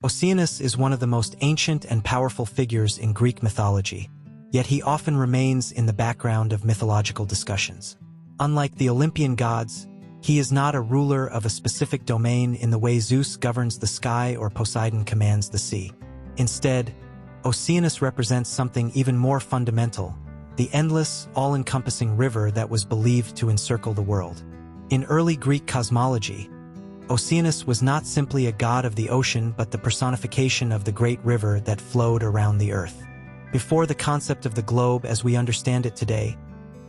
Oceanus is one of the most ancient and powerful figures in Greek mythology, yet he often remains in the background of mythological discussions. Unlike the Olympian gods, he is not a ruler of a specific domain in the way Zeus governs the sky or Poseidon commands the sea. Instead, Oceanus represents something even more fundamental, the endless, all-encompassing river that was believed to encircle the world. In early Greek cosmology, Oceanus was not simply a god of the ocean but the personification of the great river that flowed around the earth. Before the concept of the globe as we understand it today,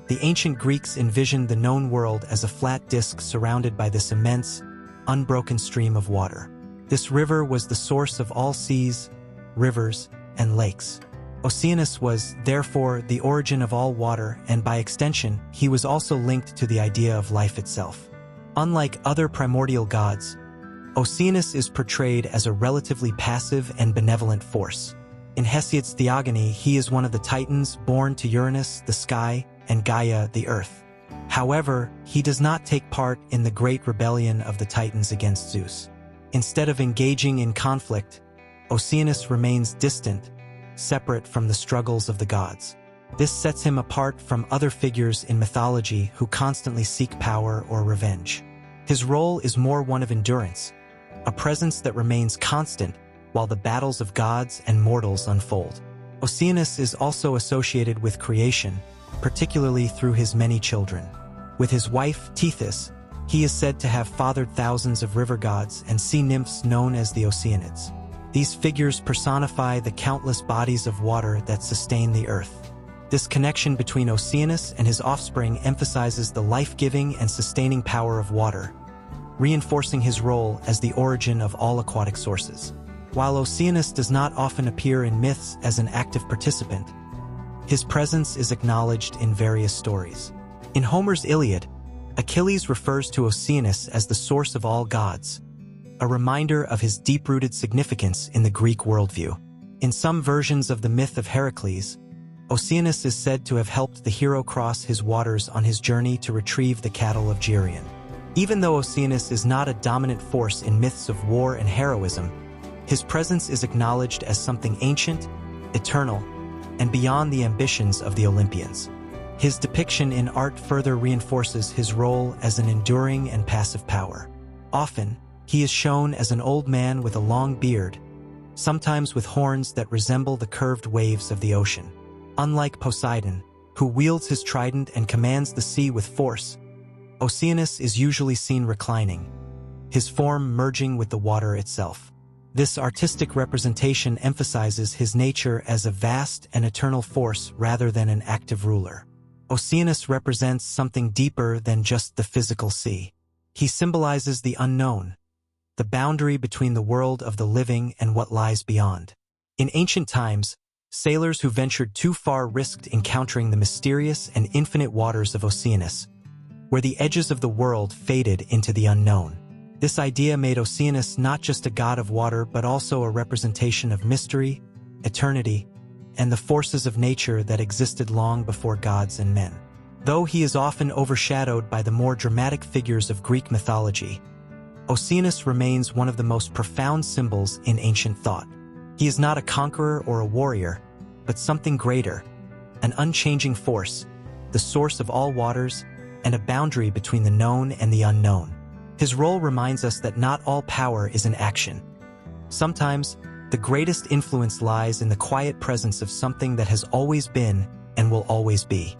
the ancient Greeks envisioned the known world as a flat disk surrounded by this immense, unbroken stream of water. This river was the source of all seas, rivers, and lakes. Oceanus was, therefore, the origin of all water, and by extension, he was also linked to the idea of life itself. Unlike other primordial gods, Oceanus is portrayed as a relatively passive and benevolent force. In Hesiod's Theogony, he is one of the Titans born to Uranus, the sky, and Gaia, the earth. However, he does not take part in the great rebellion of the Titans against Zeus. Instead of engaging in conflict, Oceanus remains distant, separate from the struggles of the gods. This sets him apart from other figures in mythology who constantly seek power or revenge. His role is more one of endurance, a presence that remains constant while the battles of gods and mortals unfold. Oceanus is also associated with creation, particularly through his many children. With his wife, Tethys, he is said to have fathered thousands of river gods and sea nymphs known as the Oceanids. These figures personify the countless bodies of water that sustain the earth. This connection between Oceanus and his offspring emphasizes the life-giving and sustaining power of water, reinforcing his role as the origin of all aquatic sources. While Oceanus does not often appear in myths as an active participant, his presence is acknowledged in various stories. In Homer's Iliad, Achilles refers to Oceanus as the source of all gods, a reminder of his deep-rooted significance in the Greek worldview. In some versions of the myth of Heracles, Oceanus is said to have helped the hero cross his waters on his journey to retrieve the cattle of Geryon. Even though Oceanus is not a dominant force in myths of war and heroism, his presence is acknowledged as something ancient, eternal, and beyond the ambitions of the Olympians. His depiction in art further reinforces his role as an enduring and passive power. Often, he is shown as an old man with a long beard, sometimes with horns that resemble the curved waves of the ocean. Unlike Poseidon, who wields his trident and commands the sea with force, Oceanus is usually seen reclining, his form merging with the water itself. This artistic representation emphasizes his nature as a vast and eternal force rather than an active ruler. Oceanus represents something deeper than just the physical sea. He symbolizes the unknown, the boundary between the world of the living and what lies beyond. In ancient times, sailors who ventured too far risked encountering the mysterious and infinite waters of Oceanus, where the edges of the world faded into the unknown. This idea made Oceanus not just a god of water but also a representation of mystery, eternity, and the forces of nature that existed long before gods and men. Though he is often overshadowed by the more dramatic figures of Greek mythology, Oceanus remains one of the most profound symbols in ancient thought. He is not a conqueror or a warrior, but something greater, an unchanging force, the source of all waters, and a boundary between the known and the unknown. His role reminds us that not all power is in action. Sometimes, the greatest influence lies in the quiet presence of something that has always been and will always be.